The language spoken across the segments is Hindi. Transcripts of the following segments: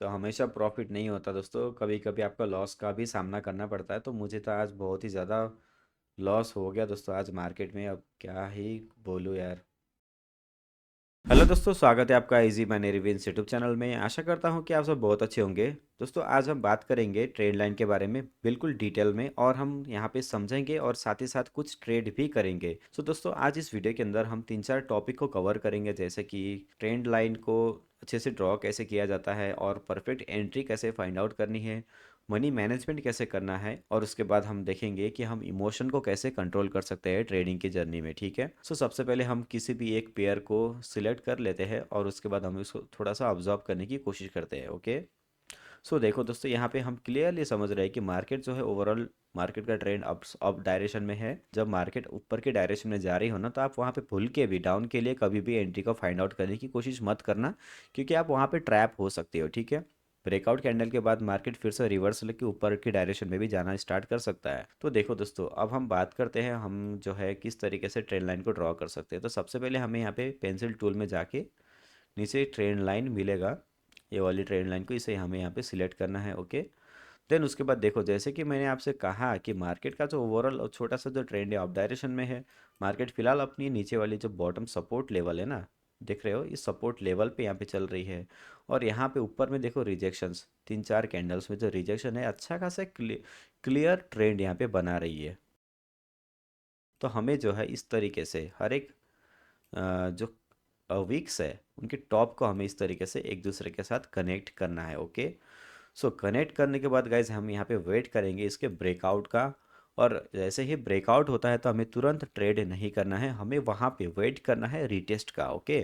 तो हमेशा प्रॉफिट नहीं होता दोस्तों, कभी कभी आपको लॉस का भी सामना करना पड़ता है। तो मुझे तो आज बहुत ही ज़्यादा लॉस हो गया दोस्तों आज मार्केट में, अब क्या ही बोलूँ यार। हेलो दोस्तों, स्वागत है आपका easy money reviews YouTube channel में। आशा करता हूँ कि आप सब बहुत अच्छे होंगे। दोस्तों आज हम बात करेंगे ट्रेड लाइन के बारे में बिल्कुल डिटेल में, और हम यहाँ पे समझेंगे और साथ ही साथ कुछ ट्रेड भी करेंगे। सो दोस्तों आज इस वीडियो के अंदर हम तीन चार टॉपिक को कवर करेंगे, जैसे कि ट्रेंड लाइन को अच्छे से ड्रॉ कैसे किया जाता है, और परफेक्ट एंट्री कैसे फाइंड आउट करनी है, मनी मैनेजमेंट कैसे करना है, और उसके बाद हम देखेंगे कि हम इमोशन को कैसे कंट्रोल कर सकते हैं ट्रेडिंग की जर्नी में। ठीक है, सो सबसे पहले हम किसी भी एक पेयर को सिलेक्ट कर लेते हैं, और उसके बाद हम इसको थोड़ा सा ऑब्जर्व करने की कोशिश करते हैं। ओके, सो देखो दोस्तों, यहाँ पे हम क्लियरली समझ रहे हैं कि मार्केट जो है ओवरऑल मार्केट का ट्रेंड अप डायरेक्शन में है। जब मार्केट ऊपर के डायरेक्शन में जा रही हो ना, तो आप वहाँ पे भूल के भी डाउन के लिए कभी भी एंट्री को फाइंड आउट करने की कोशिश मत करना, क्योंकि आप वहाँ पे ट्रैप हो सकते हो। ठीक है, ब्रेकआउट कैंडल के बाद मार्केट फिर से रिवर्स लेके ऊपर की डायरेक्शन में भी जाना स्टार्ट कर सकता है। तो देखो दोस्तों, अब हम बात करते हैं हम जो है किस तरीके से ट्रेंड लाइन को ड्रॉ कर सकते हैं। तो सबसे पहले हमें यहाँ पे पेंसिल टूल में जाके नीचे ट्रेंड लाइन मिलेगा, ये वाली ट्रेंड लाइन को इसे हमें यहाँ पे सिलेक्ट करना है। ओके, देन उसके बाद देखो, जैसे कि मैंने आपसे कहा कि मार्केट का जो ओवरऑल छोटा सा जो ट्रेंड है अप डायरेक्शन में है। मार्केट फिलहाल अपनी नीचे वाली जो बॉटम सपोर्ट लेवल है ना, देख रहे हो, इस सपोर्ट लेवल पे यहाँ पे चल रही है। और यहाँ पे ऊपर में देखो रिजेक्शंस, तीन चार कैंडल्स में जो रिजेक्शन है, अच्छा खासा क्लियर ट्रेंड यहाँ पे बना रही है। तो हमें जो है इस तरीके से हर एक जो वीक्स है उनके टॉप को हमें इस तरीके से एक दूसरे के साथ कनेक्ट करना है। ओके, सो कनेक्ट करने के बाद गाइज हम यहाँ पे वेट करेंगे इसके ब्रेकआउट का। और जैसे ही ब्रेकआउट होता है तो हमें तुरंत ट्रेड नहीं करना है, हमें वहाँ पे वेट करना है रीटेस्ट का। ओके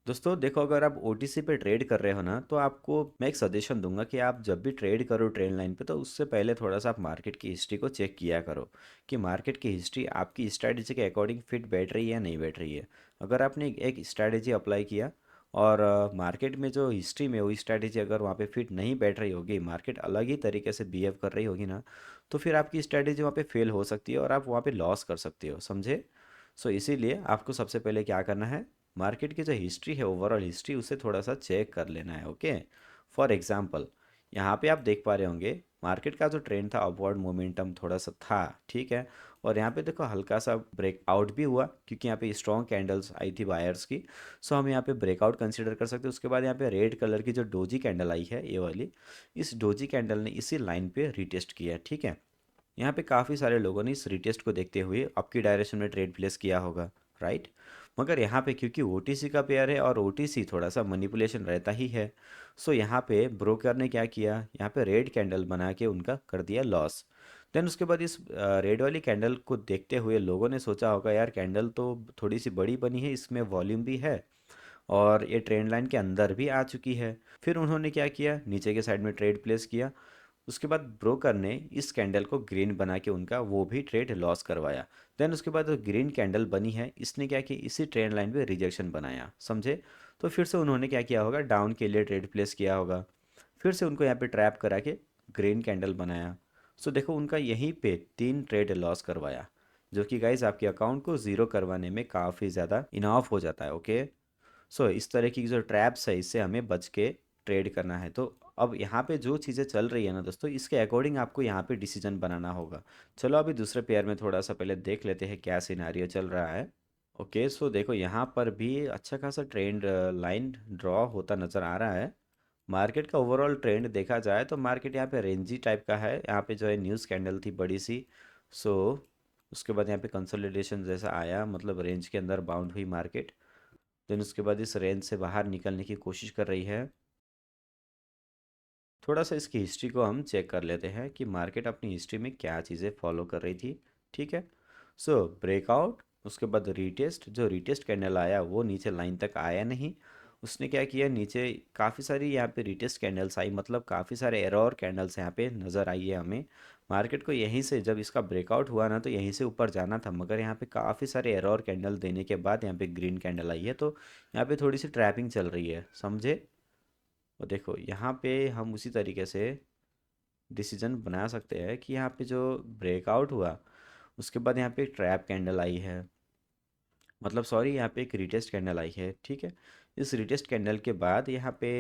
दोस्तों, देखो, अगर आप ओटीसी पे ट्रेड कर रहे हो ना, तो आपको मैं एक सजेशन दूंगा कि आप जब भी ट्रेड करो ट्रेंड लाइन पे, तो उससे पहले थोड़ा सा आप मार्केट की हिस्ट्री को चेक किया करो कि मार्केट की हिस्ट्री आपकी स्ट्रैटेजी के अकॉर्डिंग फिट बैठ रही है या नहीं बैठ रही है। अगर आपने एक स्ट्रैटेजी अप्लाई किया और मार्केट में जो हिस्ट्री में वही स्ट्रैटेजी अगर वहाँ पे फिट नहीं बैठ रही होगी, मार्केट अलग ही तरीके से बिहेव कर रही होगी ना, तो फिर आपकी स्ट्रैटेजी वहाँ पे फेल हो सकती है और आप वहाँ पे लॉस कर सकते हो, समझे। सो इसीलिए आपको सबसे पहले क्या करना है, मार्केट की जो हिस्ट्री है ओवरऑल हिस्ट्री, उसे थोड़ा सा चेक कर लेना है। ओके, फॉर एग्जांपल यहाँ पे आप देख पा रहे होंगे मार्केट का जो ट्रेंड था अपवर्ड मोमेंटम थोड़ा सा था। ठीक है, और यहाँ पे देखो हल्का सा ब्रेकआउट भी हुआ, क्योंकि यहाँ पे स्ट्रॉन्ग कैंडल्स आई थी बायर्स की। सो हम यहाँ पे ब्रेकआउट कंसीडर कर सकते हैं। उसके बाद यहाँ पे रेड कलर की जो डोजी कैंडल आई है ये वाली, इस डोजी कैंडल ने इसी लाइन पे रिटेस्ट किया। ठीक है, यहाँ पे काफ़ी सारे लोगों ने इस रिटेस्ट को देखते हुए आपकी डायरेक्शन में ट्रेड प्लेस किया होगा, राइट। मगर यहाँ पे क्योंकि ओटीसी का पेयर है और ओटीसी थोड़ा सा मैनिपुलेशन रहता ही है, सो यहाँ पे ब्रोकर ने क्या किया, यहाँ पे रेड कैंडल बना के उनका कर दिया लॉस। देन उसके बाद इस रेड वाली कैंडल को देखते हुए लोगों ने सोचा होगा, यार कैंडल तो थोड़ी सी बड़ी बनी है, इसमें वॉल्यूम भी है और ये ट्रेंड लाइन के अंदर भी आ चुकी है। फिर उन्होंने क्या किया, नीचे के साइड में ट्रेड प्लेस किया। उसके बाद ब्रोकर ने इस कैंडल को ग्रीन बना के उनका वो भी ट्रेड लॉस करवाया। देन उसके बाद जो ग्रीन कैंडल बनी है, इसने क्या किया, इसी ट्रेंड लाइन पे रिजेक्शन बनाया, समझे। तो फिर से उन्होंने क्या किया होगा, डाउन के लिए ट्रेड प्लेस किया होगा। फिर से उनको यहाँ पे ट्रैप करा के ग्रीन कैंडल बनाया। सो देखो उनका यहीं पे तीन ट्रेड लॉस करवाया, जो कि गाइज आपके अकाउंट को ज़ीरो करवाने में काफ़ी ज़्यादा इनाफ हो जाता है। ओके, सो इस तरह की जो ट्रैप्स है इससे हमें बच के ट्रेड करना है। तो अब यहाँ पे जो चीज़ें चल रही है ना दोस्तों, इसके अकॉर्डिंग आपको यहाँ पे डिसीजन बनाना होगा। चलो अभी दूसरे पेयर में थोड़ा सा पहले देख लेते हैं क्या सिनारियो चल रहा है। ओके, सो देखो यहाँ पर भी अच्छा खासा ट्रेंड लाइन ड्रॉ होता नज़र आ रहा है। मार्केट का ओवरऑल ट्रेंड देखा जाए तो मार्केट यहाँ पे रेंजी टाइप का है। यहाँ पे जो है न्यूज़ कैंडल थी बड़ी सी। सो उसके बाद यहाँ पे कंसोलिडेशन जैसा आया, मतलब रेंज के अंदर बाउंड हुई मार्केट। देन उसके बाद इस रेंज से बाहर निकलने की कोशिश कर रही है। थोड़ा सा इसकी हिस्ट्री को हम चेक कर लेते हैं कि मार्केट अपनी हिस्ट्री में क्या चीज़ें फॉलो कर रही थी। ठीक है, सो ब्रेकआउट, उसके बाद रीटेस्ट, जो रीटेस्ट कैंडल आया वो नीचे लाइन तक आया नहीं। उसने क्या किया, नीचे काफ़ी सारी यहाँ पे रीटेस्ट कैंडल्स आई, मतलब काफ़ी सारे एरर कैंडल्स यहाँ पे नज़र आई है हमें। मार्केट को यहीं से जब इसका ब्रेकआउट हुआ ना, तो यहीं से ऊपर जाना था, मगर यहाँ पे काफ़ी सारे एरर कैंडल देने के बाद यहाँ पे ग्रीन कैंडल आई है। तो यहाँ पे थोड़ी सी ट्रैपिंग चल रही है, समझे। और देखो यहाँ पे हम उसी तरीके से डिसीजन बना सकते हैं कि यहाँ पे जो ब्रेकआउट हुआ उसके बाद यहाँ पे एक ट्रैप कैंडल आई है, मतलब सॉरी यहाँ पे एक रिटेस्ट कैंडल आई है। ठीक है, इस रिटेस्ट कैंडल के बाद यहाँ पे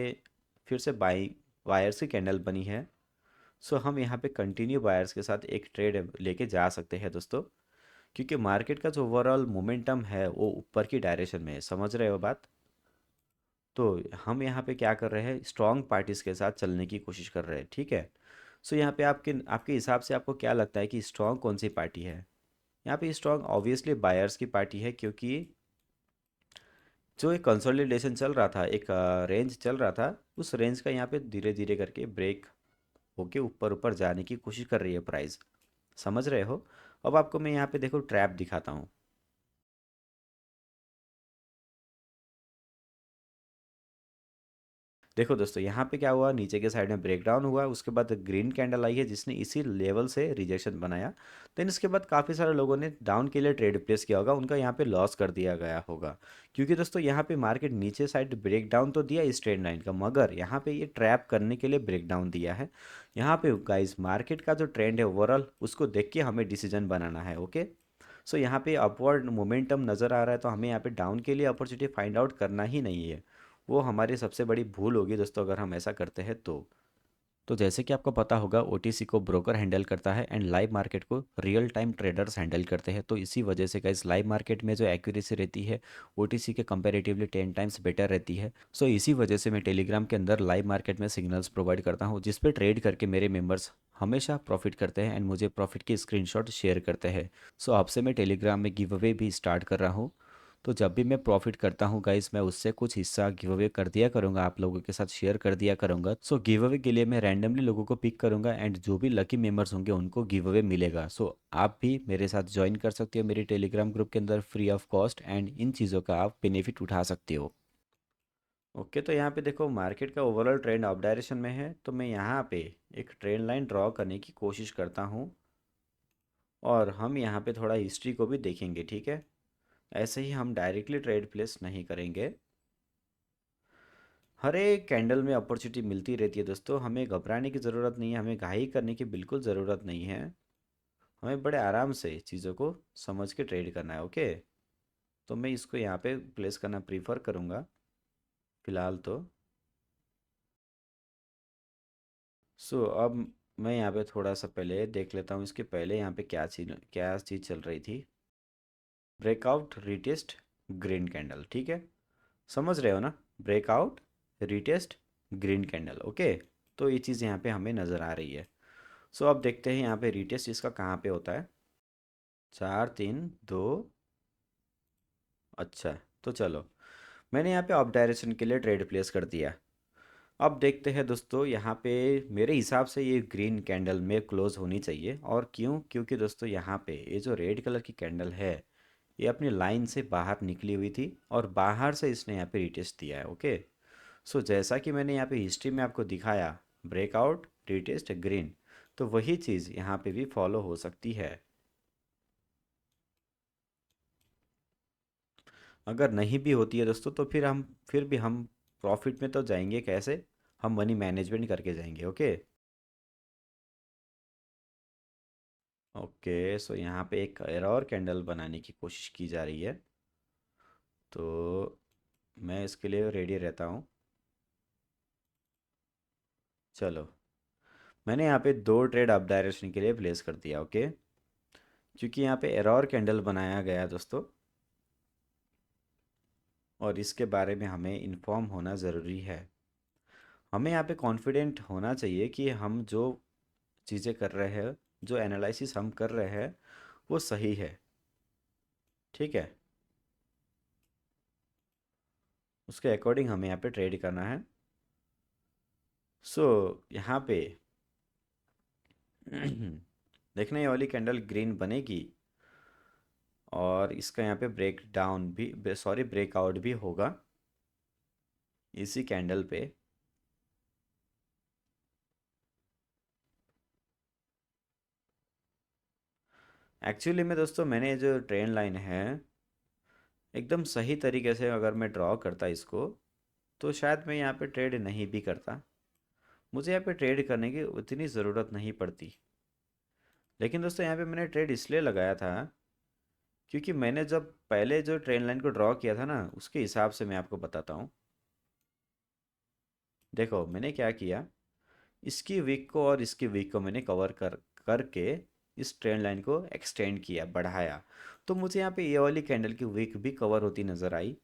फिर से बाई वायर्स की कैंडल बनी है। सो हम यहाँ पे कंटिन्यू बायर्स के साथ एक ट्रेड लेके जा सकते हैं दोस्तों, क्योंकि मार्केट का जो ओवरऑल मोमेंटम है वो ऊपर की डायरेक्शन में है, समझ रहे हो बात। तो हम यहाँ पे क्या कर रहे हैं, स्ट्रॉन्ग पार्टीज के साथ चलने की कोशिश कर रहे हैं, ठीक है। सो यहाँ पे आपके आपके हिसाब से आपको क्या लगता है कि स्ट्रॉन्ग कौन सी पार्टी है। यहाँ पे स्ट्रॉन्ग ऑब्वियसली बायर्स की पार्टी है, क्योंकि जो एक कंसोलिडेशन चल रहा था, एक रेंज चल रहा था, उस रेंज का यहाँ पे धीरे धीरे करके ब्रेक होके ऊपर ऊपर जाने की कोशिश कर रही है प्राइस, समझ रहे हो। अब आपको मैं यहाँ पे देखो ट्रैप दिखाता हूँ। देखो दोस्तों, यहाँ पे क्या हुआ, नीचे के साइड में ब्रेकडाउन हुआ, उसके बाद ग्रीन कैंडल आई है जिसने इसी लेवल से रिजेक्शन बनाया। देन इसके बाद काफ़ी सारे लोगों ने डाउन के लिए ट्रेड प्लेस किया होगा, उनका यहाँ पे लॉस कर दिया गया होगा, क्योंकि दोस्तों यहाँ पे मार्केट नीचे साइड ब्रेकडाउन तो दिया इस ट्रेंड लाइन का, मगर यहाँ पे ये ट्रैप करने के लिए ब्रेकडाउन दिया है। यहाँ पे गाइस मार्केट का जो ट्रेंड है ओवरऑल, उसको देख के हमें डिसीजन बनाना है, ओके। सो यहाँ पे अपवर्ड मोमेंटम नज़र आ रहा है, तो हमें यहाँ पे डाउन के लिए अपॉर्चुनिटी फाइंड आउट करना ही नहीं है। वो हमारी सबसे बड़ी भूल होगी दोस्तों अगर हम ऐसा करते हैं तो जैसे कि आपको पता होगा, ओटीसी को ब्रोकर हैंडल करता है एंड लाइव मार्केट को रियल टाइम ट्रेडर्स हैंडल करते हैं। तो इसी वजह से गाइस लाइव मार्केट में जो एक्यूरेसी रहती है ओटीसी के कंपैरेटिवली 10 टाइम्स बेटर रहती है। सो इसी वजह से मैं टेलीग्राम के अंदर लाइव मार्केट में सिग्नल्स प्रोवाइड करता हूँ, जिस पे ट्रेड करके मेरे मेंबर्स हमेशा प्रॉफिट करते हैं एंड मुझे प्रॉफिट की स्क्रीनशॉट शेयर करते हैं। सो आपसे मैं टेलीग्राम में गिव अवे भी स्टार्ट कर रहा हूँ। तो जब भी मैं प्रॉफिट करता हूँ गाइस, मैं उससे कुछ हिस्सा गिव अवे कर दिया करूँगा, आप लोगों के साथ शेयर कर दिया करूँगा। सो गिव अवे के लिए मैं रैंडमली लोगों को पिक करूँगा एंड जो भी लकी मेंबर्स होंगे उनको गिव अवे मिलेगा। सो आप भी मेरे साथ ज्वाइन कर सकते हो मेरी टेलीग्राम ग्रुप के अंदर free of cost, and in चीज़ों का आप बेनिफिट उठा सकते हो। ओके, तो यहाँ पे देखो मार्केट का ओवरऑल ट्रेंड अप डायरेक्शन में है, तो मैं यहाँ पे एक ट्रेंड लाइन ड्रॉ करने की कोशिश करता हूँ, और हम यहाँ पे थोड़ा हिस्ट्री को भी देखेंगे, ठीक है। ऐसे ही हम डायरेक्टली ट्रेड प्लेस नहीं करेंगे। हर एक कैंडल में अपॉर्चुनिटी मिलती रहती है दोस्तों, हमें घबराने की ज़रूरत नहीं है, हमें घाई करने की बिल्कुल ज़रूरत नहीं है। हमें बड़े आराम से चीज़ों को समझ के ट्रेड करना है, ओके। तो मैं इसको यहाँ पे प्लेस करना प्रीफर करूँगा फ़िलहाल तो। अब मैं यहाँ पे थोड़ा सा पहले देख लेता हूँ, इसके पहले यहाँ पे क्या चीज़ चल रही थी। ब्रेकआउट रिटेस्ट ग्रीन कैंडल, ठीक है, समझ रहे हो ना। Breakout retest green candle, okay. तो ये चीज़ यहाँ पे हमें नज़र आ रही है। अब देखते हैं यहाँ पे रिटेस्ट इसका कहाँ पे होता है। 4 3 2। अच्छा, तो चलो मैंने यहाँ पे अप डायरेक्शन के लिए ट्रेड प्लेस कर दिया। अब देखते हैं दोस्तों, यहाँ पे मेरे हिसाब से ये ग्रीन कैंडल में क्लोज होनी चाहिए, और क्यों, क्योंकि दोस्तों यहाँ पे ये जो रेड कलर की कैंडल है, ये अपनी लाइन से बाहर निकली हुई थी और बाहर से इसने यहाँ पे रिटेस्ट दिया है, ओके। जैसा कि मैंने यहाँ पे हिस्ट्री में आपको दिखाया, ब्रेकआउट रिटेस्ट ग्रीन, तो वही चीज़ यहाँ पे भी फॉलो हो सकती है। अगर नहीं भी होती है दोस्तों, तो फिर भी हम प्रॉफिट में तो जाएंगे कैसे, हम मनी मैनेजमेंट करके जाएंगे, ओके। ओके, यहाँ पे एक एरर कैंडल बनाने की कोशिश की जा रही है, तो मैं इसके लिए रेडी रहता हूँ। चलो, मैंने यहाँ पे दो ट्रेड अप डायरेक्शन के लिए प्लेस कर दिया, ओके। क्योंकि यहाँ पे एरर कैंडल बनाया गया दोस्तों, और इसके बारे में हमें इन्फॉर्म होना ज़रूरी है। हमें यहाँ पे कॉन्फिडेंट होना चाहिए कि हम जो चीज़ें कर रहे हैं, जो एनालिसिस हम कर रहे हैं, वो सही है, ठीक है। उसके अकॉर्डिंग हमें यहाँ पे ट्रेड करना है। यहाँ पे देखना, ये वाली कैंडल ग्रीन बनेगी, और इसका यहाँ पे ब्रेक डाउन भी, सॉरी ब्रेकआउट भी होगा इसी कैंडल पे। एक्चुअली में दोस्तों, मैंने जो ट्रेंड लाइन है एकदम सही तरीके से अगर मैं ड्रॉ करता इसको, तो शायद मैं यहाँ पे ट्रेड नहीं भी करता, मुझे यहाँ पे ट्रेड करने की उतनी ज़रूरत नहीं पड़ती। लेकिन दोस्तों यहाँ पे मैंने ट्रेड इसलिए लगाया था, क्योंकि मैंने जब पहले जो ट्रेंड लाइन को ड्रॉ किया था ना, उसके हिसाब से मैं आपको बताता हूँ। देखो मैंने क्या किया, इसकी वीक को और इसकी वीक को मैंने कवर करके इस ट्रेंड लाइन को एक्सटेंड किया, बढ़ाया। तो मुझे यहाँ पे ये वाली कैंडल की वीक भी कवर होती नज़र आई,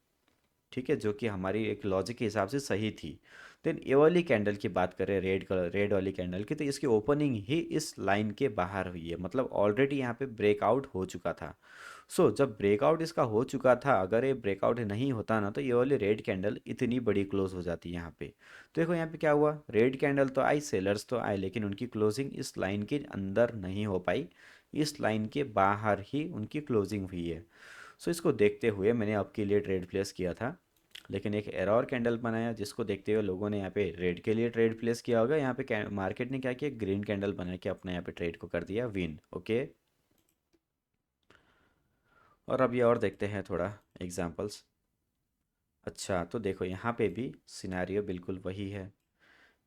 ठीक है, जो कि हमारी एक लॉजिक के हिसाब से सही थी। देन ये वाली कैंडल की बात करें, रेड कलर, रेड वाली कैंडल की, तो इसकी ओपनिंग ही इस लाइन के बाहर हुई है, मतलब ऑलरेडी यहाँ पे ब्रेकआउट हो चुका था। सो जब ब्रेकआउट इसका हो चुका था, अगर ये ब्रेकआउट नहीं होता ना, तो ये वाली रेड कैंडल इतनी बड़ी क्लोज हो जाती यहाँ पे। तो देखो यहाँ पे क्या हुआ, रेड कैंडल तो आई, सेलर्स तो आए, लेकिन उनकी क्लोजिंग इस लाइन के अंदर नहीं हो पाई, इस लाइन के बाहर ही उनकी क्लोजिंग हुई है। सो इसको देखते हुए मैंने आपके लिए ट्रेड प्लेस किया था, लेकिन एक एरर कैंडल बनाया, जिसको देखते हुए लोगों ने यहाँ पे रेड के लिए ट्रेड प्लेस किया होगा। यहाँ पे मार्केट ने क्या किया, ग्रीन कैंडल बना के अपने यहाँ पे ट्रेड को कर दिया विन। ओके, और अब ये और देखते हैं थोड़ा एग्जांपल्स। अच्छा, तो देखो यहाँ पे भी सिनेरियो बिल्कुल वही है।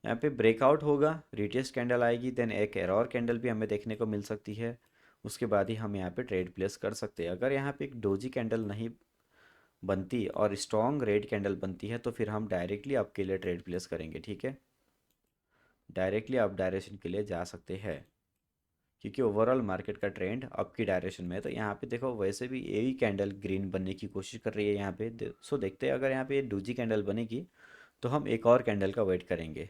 यहाँ पे ब्रेकआउट होगा, रिटेस्ट कैंडल आएगी, देन एक एरर कैंडल भी हमें देखने को मिल सकती है। उसके बाद ही हम यहाँ पे ट्रेड प्लेस कर सकते हैं। अगर यहाँ पे एक डोजी कैंडल नहीं बनती और स्ट्रॉन्ग रेड कैंडल बनती है, तो फिर हम डायरेक्टली अप के लिए ट्रेड प्लेस करेंगे, ठीक है, डायरेक्टली अप डायरेक्शन के लिए जा सकते हैं, क्योंकि ओवरऑल मार्केट का ट्रेंड अप की डायरेक्शन में है। तो यहाँ पे देखो वैसे भी यही कैंडल ग्रीन बनने की कोशिश कर रही है यहाँ पे, सो देखते हैं, अगर यहाँ पे डूजी कैंडल बनेगी तो हम एक और कैंडल का वेट करेंगे,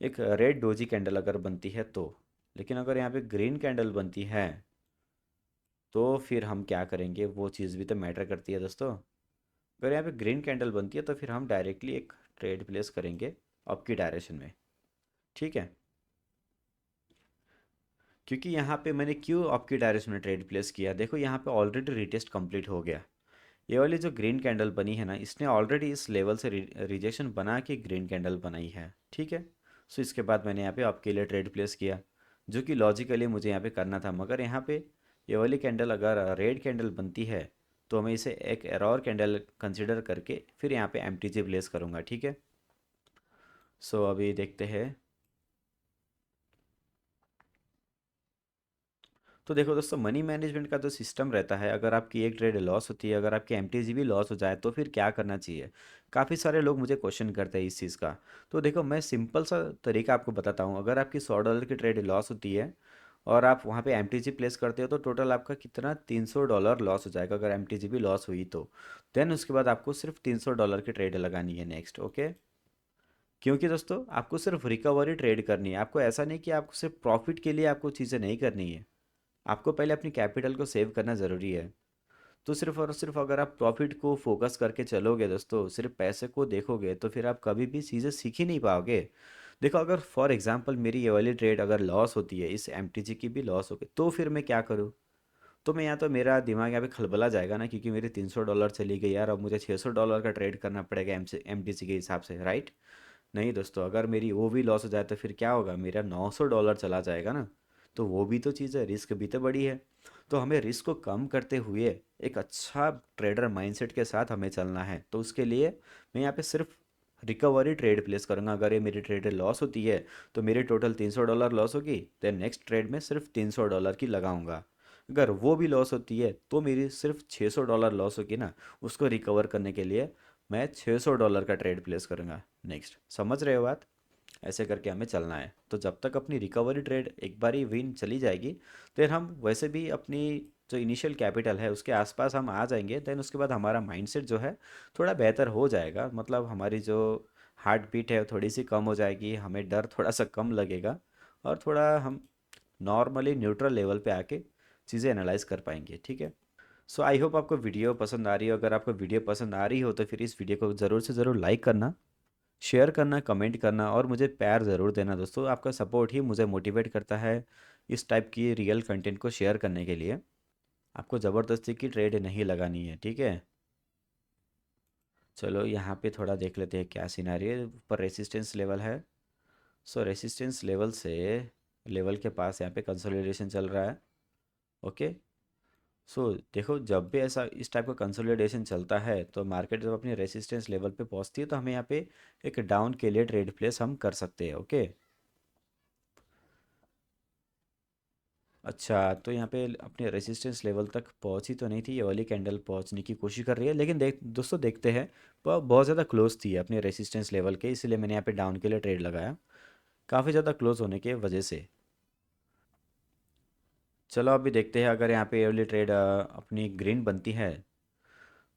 एक रेड डोजी कैंडल अगर बनती है तो। लेकिन अगर यहाँ पे ग्रीन कैंडल बनती है, तो फिर हम क्या करेंगे, वो चीज़ भी तो मैटर करती है दोस्तों। अगर यहाँ पे ग्रीन कैंडल बनती है, तो फिर हम डायरेक्टली एक ट्रेड प्लेस करेंगे अप की डायरेक्शन में, ठीक है। क्योंकि यहाँ पे मैंने क्यों अप की डायरेक्शन में ट्रेड प्लेस किया, देखो यहाँ पे ऑलरेडी रिटेस्ट कंप्लीट हो गया। ये वाली जो ग्रीन कैंडल बनी है ना, इसने ऑलरेडी इस लेवल से रिजेक्शन बना के ग्रीन कैंडल बनाई है, ठीक है। सो इसके बाद मैंने यहाँ पे आपके लिए ट्रेड प्लेस किया, जो कि लॉजिकली मुझे यहाँ पे करना था। मगर यहाँ पे ये वाली कैंडल अगर रेड कैंडल बनती है, तो मैं इसे एक एरर कैंडल कंसिडर करके फिर यहाँ पे एमटीजी प्लेस करूँगा, ठीक है। सो अभी देखते हैं। तो देखो दोस्तों, मनी मैनेजमेंट का जो सिस्टम रहता है, अगर आपकी एक ट्रेड लॉस होती है, अगर आपकी एमटीजी भी लॉस हो जाए, तो फिर क्या करना चाहिए। काफ़ी सारे लोग मुझे क्वेश्चन करते हैं इस चीज़ का। तो देखो, मैं सिंपल सा तरीका आपको बताता हूँ। अगर आपकी $100 की ट्रेड लॉस होती है और आप वहाँ पे एमटीजी प्लेस करते हो, तो टोटल आपका कितना, $300 लॉस हो जाएगा, अगर एमटीजी भी लॉस हुई तो। देन उसके बाद आपको सिर्फ $300 की ट्रेड लगानी है नेक्स्ट, ओके। क्योंकि दोस्तों, आपको सिर्फ रिकवरी ट्रेड करनी है, आपको ऐसा नहीं कि आपको सिर्फ प्रॉफिट के लिए आपको चीज़ें नहीं करनी है। आपको पहले अपनी कैपिटल को सेव करना ज़रूरी है। तो सिर्फ और सिर्फ अगर आप प्रॉफिट को फोकस करके चलोगे दोस्तों, सिर्फ पैसे को देखोगे, तो फिर आप कभी भी चीज़ें सीख ही नहीं पाओगे। देखो, अगर फॉर एग्जांपल मेरी ये वाली ट्रेड अगर लॉस होती है, इस एमटीजी की भी लॉस हो गई, तो फिर मैं क्या करूँ। तो मैं यहाँ तो मेरा दिमाग यहाँ पे खलबला जाएगा ना, क्योंकि मेरी $300 चली गई यार, अब मुझे $600 का ट्रेड करना पड़ेगा एमटीजी के हिसाब से, राइट। नहीं दोस्तों, अगर मेरी वो भी लॉस हो जाए, तो फिर क्या होगा, मेरा $900 चला जाएगा ना। तो वो भी तो चीज़ है, रिस्क भी तो बड़ी है। तो हमें रिस्क को कम करते हुए एक अच्छा ट्रेडर माइंडसेट के साथ हमें चलना है। तो उसके लिए मैं यहाँ पे सिर्फ रिकवरी ट्रेड प्लेस करूँगा। अगर ये मेरी ट्रेड लॉस होती है, तो मेरी टोटल $300 लॉस होगी, देन नेक्स्ट ट्रेड में सिर्फ $300 की लगाऊंगा। अगर वो भी लॉस होती है, तो मेरी सिर्फ $600 लॉस होगी ना, उसको रिकवर करने के लिए मैं $600 का ट्रेड प्लेस करूँगा नेक्स्ट। समझ रहे हो बात। ऐसे करके हमें चलना है। तो जब तक अपनी रिकवरी ट्रेड एक बारी विन चली जाएगी, फिर हम वैसे भी अपनी जो इनिशियल कैपिटल है उसके आसपास हम आ जाएंगे। देन उसके बाद हमारा माइंडसेट जो है थोड़ा बेहतर हो जाएगा, मतलब हमारी जो हार्ट बीट है वो थोड़ी सी कम हो जाएगी, हमें डर थोड़ा सा कम लगेगा, और थोड़ा हम नॉर्मली न्यूट्रल लेवल पे आके चीज़ें एनालाइज कर पाएंगे, ठीक है। सो आई होप आपको वीडियो पसंद आ रही हो। अगर आपको वीडियो पसंद आ रही हो, तो फिर इस वीडियो को ज़रूर से ज़रूर लाइक करना, शेयर करना, कमेंट करना, और मुझे प्यार ज़रूर देना दोस्तों। आपका सपोर्ट ही मुझे मोटिवेट करता है इस टाइप की रियल कंटेंट को शेयर करने के लिए। आपको ज़बरदस्ती की ट्रेड नहीं लगानी है, ठीक है। चलो यहाँ पे थोड़ा देख लेते हैं क्या सिनारियो पर रेसिस्टेंस लेवल है। सो रेसिस्टेंस लेवल से लेवल के पास यहाँ पे कंसोलिडेशन चल रहा है, ओके। सो देखो, जब भी ऐसा इस टाइप का कंसोलिडेशन चलता है, तो मार्केट जब अपने रेसिस्टेंस लेवल पे पहुंचती है, तो हमें यहाँ पे एक डाउन के लिए ट्रेड प्लेस हम कर सकते हैं, ओके। अच्छा, तो यहाँ पे अपने रेजिस्टेंस लेवल तक पहुँची तो नहीं थी, ये वाली कैंडल पहुँचने की कोशिश कर रही है, लेकिन देख दोस्तों देखते हैं। बहुत ज़्यादा क्लोज थी अपने रेजिस्टेंस लेवल के, इसलिए मैंने यहाँ पे डाउन के लिए ट्रेड लगाया, काफ़ी ज़्यादा क्लोज होने के वजह से। चलो अभी देखते हैं, अगर यहाँ पे ये वाली ट्रेड अपनी ग्रीन बनती है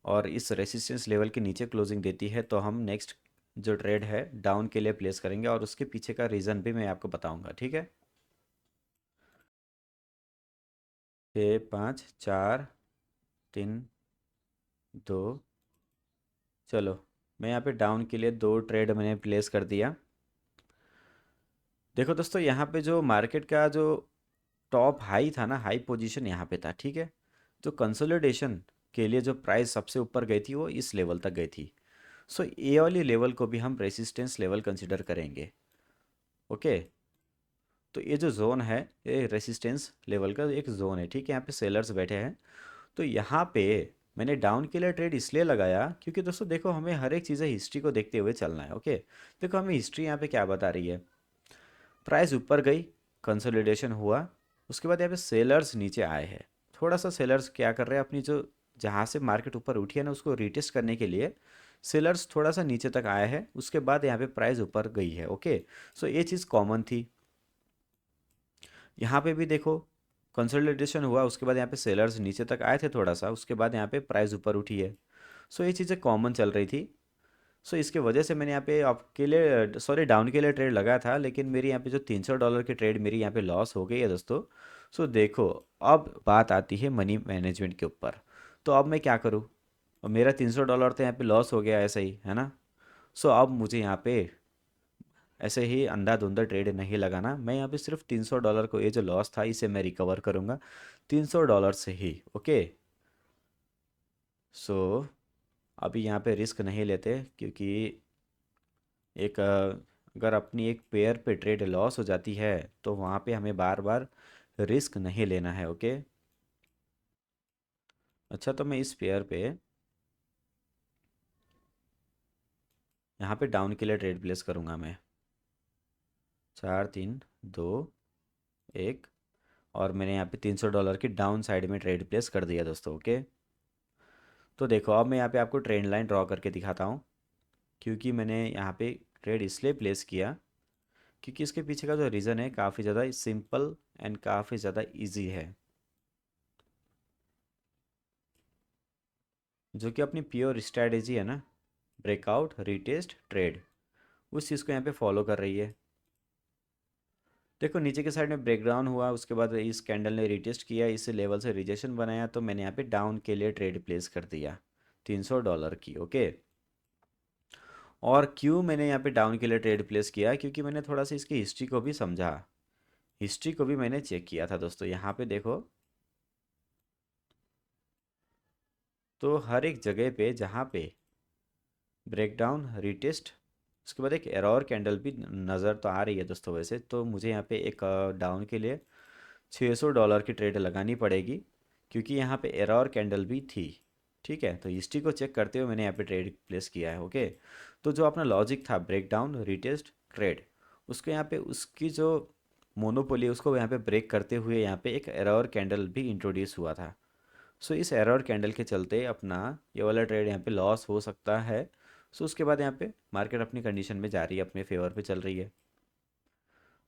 और इस रेसिस्टेंस लेवल के नीचे क्लोजिंग देती है, तो हम नेक्स्ट जो ट्रेड है डाउन के लिए प्लेस करेंगे, और उसके पीछे का रीज़न भी मैं आपको बताऊंगा, ठीक है। 6 5 4 3 2। चलो, मैं यहाँ पे डाउन के लिए दो ट्रेड मैंने प्लेस कर दिया। देखो दोस्तों, यहाँ पे जो मार्केट का जो टॉप हाई था ना, हाई पोजीशन यहाँ पे था, ठीक है। तो कंसोलिडेशन के लिए जो प्राइस सबसे ऊपर गई थी वो इस लेवल तक गई थी। सो ये वाली लेवल को भी हम रेसिस्टेंस लेवल कंसिडर करेंगे, ओके। तो ये जो जोन है, ये रेसिस्टेंस लेवल का एक जोन है, ठीक है। यहाँ पे सेलर्स बैठे हैं, तो यहाँ पे मैंने डाउन के लिए ट्रेड इसलिए लगाया क्योंकि दोस्तों देखो, हमें हर एक चीज़ें हिस्ट्री को देखते हुए चलना है, ओके। देखो हमें हिस्ट्री यहाँ पे क्या बता रही है, प्राइस ऊपर गई, कंसोलिडेशन हुआ, उसके बाद यहाँ पे सेलर्स नीचे आए हैं। थोड़ा सा सेलर्स क्या कर रहे हैं, अपनी जो जहाँ से मार्केट ऊपर उठी है ना, उसको रिटेस्ट करने के लिए सेलर्स थोड़ा सा नीचे तक आए हैं, उसके बाद यहाँ पे प्राइस ऊपर गई है, ओके। सो ये चीज़ कॉमन थी। यहाँ पे भी देखो, कंसोलिडेशन हुआ, उसके बाद यहाँ पे सेलर्स नीचे तक आए थे थोड़ा सा, उसके बाद यहाँ पे प्राइस ऊपर उठी है। सो ये चीज़ें कॉमन चल रही थी। सो इसके वजह से मैंने यहाँ पे आपके लिए, सॉरी, डाउन के लिए ट्रेड लगाया था, लेकिन मेरी यहाँ पे जो $300 की ट्रेड मेरी यहाँ पे लॉस हो गई है दोस्तों। सो देखो, अब बात आती है मनी मैनेजमेंट के ऊपर। तो अब मैं क्या करूँ, और मेरा $300 तो यहाँ पे लॉस हो गया ऐसा ही है ना। सो अब मुझे यहाँ पे ऐसे ही अंधाधुंधा ट्रेड नहीं लगाना, मैं यहाँ पे सिर्फ $300 को, ये जो लॉस था इसे मैं रिकवर करूँगा $300 से ही, ओके। सो अभी यहाँ पे रिस्क नहीं लेते, क्योंकि एक अगर अपनी एक पेयर पे ट्रेड लॉस हो जाती है, तो वहाँ पे हमें बार बार रिस्क नहीं लेना है, ओके। अच्छा, तो मैं इस पेयर पे यहाँ पे डाउन के लिए ट्रेड प्लेस करूँगा मैं। 4 3 2 1, और मैंने यहाँ पे $300 की डाउन साइड में ट्रेड प्लेस कर दिया दोस्तों, ओके। तो देखो, अब मैं यहाँ पे आपको ट्रेंड लाइन ड्रॉ करके दिखाता हूँ, क्योंकि मैंने यहाँ पे ट्रेड इसलिए प्लेस किया क्योंकि इसके पीछे का जो रीज़न है काफ़ी ज़्यादा सिंपल एंड काफ़ी ज़्यादा इजी है, जो कि अपनी प्योर स्ट्रैटेजी है ना, ब्रेकआउट रीटेस्ट ट्रेड, उस चीज़ को यहाँ पे फॉलो कर रही है। देखो, नीचे के साइड में ब्रेकडाउन हुआ, उसके बाद इस कैंडल ने रीटेस्ट किया, इस लेवल से रिजेक्शन बनाया, तो मैंने यहाँ पे डाउन के लिए ट्रेड प्लेस कर दिया $300 की, ओके। और क्यों मैंने यहाँ पे डाउन के लिए ट्रेड प्लेस किया, क्योंकि मैंने थोड़ा सा इसकी हिस्ट्री को भी समझा, हिस्ट्री को भी मैंने चेक किया था दोस्तों। यहाँ पे देखो, तो हर एक जगह पे जहाँ पे ब्रेकडाउन रीटेस्ट, उसके बाद एक एरर कैंडल भी नज़र तो आ रही है दोस्तों, वैसे तो मुझे यहाँ पे एक डाउन के लिए $600 की ट्रेड लगानी पड़ेगी, क्योंकि यहाँ पे एरर कैंडल भी थी, ठीक है। तो हिस्ट्री को चेक करते हुए मैंने यहाँ पे ट्रेड प्लेस किया है, ओके। तो जो अपना लॉजिक था, ब्रेकडाउन रीटेस्ट ट्रेड, उसको यहाँ पे उसकी जो मोनोपोली, उसको यहाँ पे ब्रेक करते हुए यहाँ पे एक एरर कैंडल भी इंट्रोड्यूस हुआ था। सो इस एरर कैंडल के चलते अपना ये वाला ट्रेड यहाँ पे लॉस हो सकता है। सो उसके बाद यहाँ पे मार्केट अपनी कंडीशन में जा रही है, अपने फेवर पे चल रही है।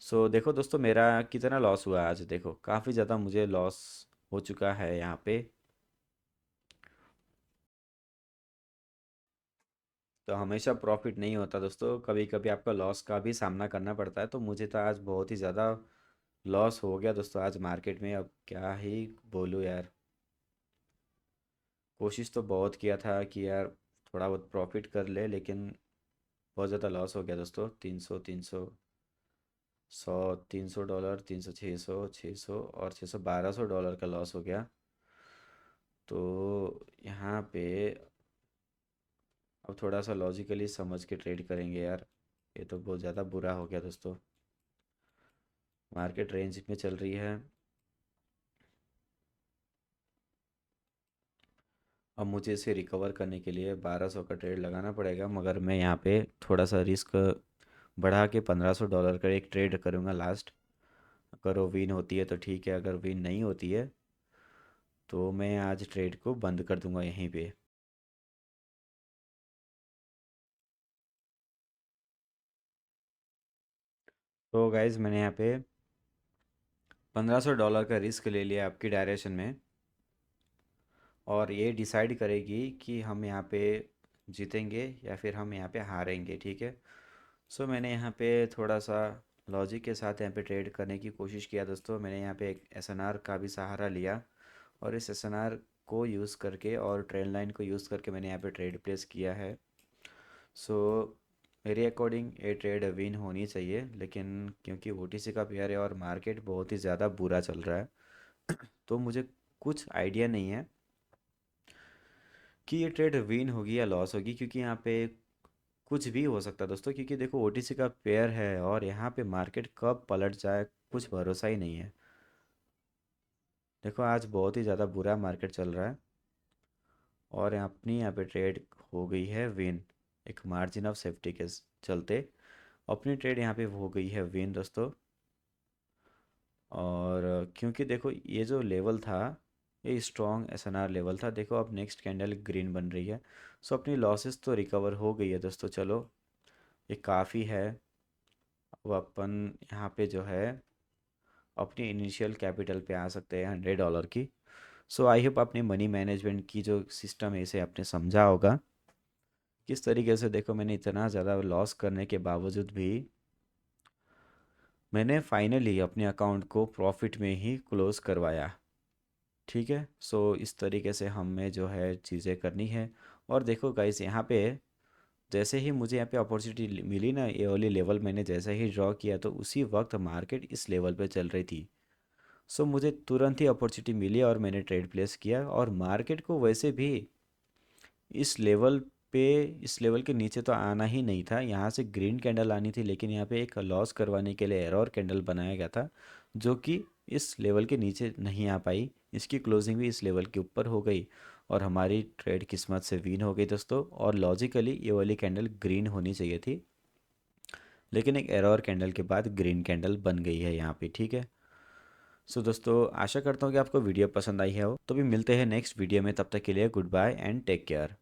सो देखो दोस्तों, मेरा कितना लॉस हुआ आज, देखो काफ़ी ज़्यादा मुझे लॉस हो चुका है यहाँ पे। तो हमेशा प्रॉफिट नहीं होता दोस्तों, कभी कभी आपका लॉस का भी सामना करना पड़ता है। तो मुझे तो आज बहुत ही ज़्यादा लॉस हो गया दोस्तों आज मार्केट में, अब क्या ही बोलूँ यार। कोशिश तो बहुत किया था कि यार थोड़ा बहुत प्रॉफिट कर ले, लेकिन बहुत ज़्यादा लॉस हो गया दोस्तों। 300 $100 $300 और 600 $1200 का लॉस हो गया। तो यहाँ पे अब थोड़ा सा लॉजिकली समझ के ट्रेड करेंगे यार, ये तो बहुत ज़्यादा बुरा हो गया दोस्तों। मार्केट रेंज में चल रही है, अब मुझे इसे रिकवर करने के लिए 1200 का ट्रेड लगाना पड़ेगा, मगर मैं यहाँ पे थोड़ा सा रिस्क बढ़ा के $1500 का एक ट्रेड करूँगा लास्ट। अगर वो विन होती है तो ठीक है, अगर विन नहीं होती है तो मैं आज ट्रेड को बंद कर दूंगा यहीं पे। तो गाइज़ मैंने यहाँ पे $1500 का रिस्क ले लिया आपकी डायरेक्शन में, और ये डिसाइड करेगी कि हम यहाँ पे जीतेंगे या फिर हम यहाँ पे हारेंगे, ठीक है। सो मैंने यहाँ पे थोड़ा सा लॉजिक के साथ यहाँ पे ट्रेड करने की कोशिश किया दोस्तों। मैंने यहाँ पे एक एसएनआर का भी सहारा लिया, और इस एसएनआर को यूज़ करके और ट्रेंड लाइन को यूज़ करके मैंने यहाँ पे ट्रेड प्लेस किया है। सो मेरे अकॉर्डिंग ये ट्रेड विन होनी चाहिए, लेकिन क्योंकि ओटीसी का पेयर है और मार्केट बहुत ही ज़्यादा बुरा चल रहा है, तो मुझे कुछ आइडिया नहीं है कि ये ट्रेड विन होगी या लॉस होगी, क्योंकि यहाँ पे कुछ भी हो सकता है दोस्तों। क्योंकि देखो ओटीसी का पेयर है और यहाँ पे मार्केट कब पलट जाए कुछ भरोसा ही नहीं है। देखो आज बहुत ही ज़्यादा बुरा मार्केट चल रहा है, और अपनी यहाँ पे ट्रेड हो गई है विन, एक मार्जिन ऑफ सेफ्टी के चलते अपनी ट्रेड यहाँ पे हो गई है विन दोस्तों। और क्योंकि देखो ये जो लेवल था ये स्ट्रॉन्ग एसएनआर लेवल था, देखो अब नेक्स्ट कैंडल ग्रीन बन रही है। सो अपनी लॉसेस तो रिकवर हो गई है दोस्तों, चलो ये काफ़ी है। अब अपन यहाँ पे जो है अपनी इनिशियल कैपिटल पे आ सकते हैं $100 की। सो आई होप अपनी मनी मैनेजमेंट की जो सिस्टम है इसे आपने समझा होगा, किस तरीके से देखो मैंने इतना ज़्यादा लॉस करने के बावजूद भी मैंने फाइनली अपने अकाउंट को प्रॉफिट में ही क्लोज़ करवाया, ठीक है। सो इस तरीके से हमें जो है चीज़ें करनी है। और देखो गाइस यहाँ पे जैसे ही मुझे यहाँ पे अपॉर्चुनिटी मिली ना, ये वाली लेवल मैंने जैसे ही ड्रॉ किया तो उसी वक्त मार्केट इस लेवल पे चल रही थी। सो मुझे तुरंत ही अपॉर्चुनिटी मिली और मैंने ट्रेड प्लेस किया, और मार्केट को वैसे भी इस लेवल पे, इस लेवल के नीचे तो आना ही नहीं था, यहाँ से ग्रीन कैंडल आनी थी, लेकिन यहाँ पे एक लॉस करवाने के लिए एरर कैंडल बनाया गया था जो कि इस लेवल के नीचे नहीं आ पाई। इसकी क्लोजिंग भी इस लेवल के ऊपर हो गई, और हमारी ट्रेड किस्मत से विन हो गई दोस्तों। और लॉजिकली ये वाली कैंडल ग्रीन होनी चाहिए थी, लेकिन एक एरर कैंडल के बाद ग्रीन कैंडल बन गई है यहाँ पे, ठीक है। सो दोस्तों आशा करता हूँ कि आपको वीडियो पसंद आई है हो, तो भी मिलते हैं नेक्स्ट वीडियो में, तब तक के लिए goodbye and take care.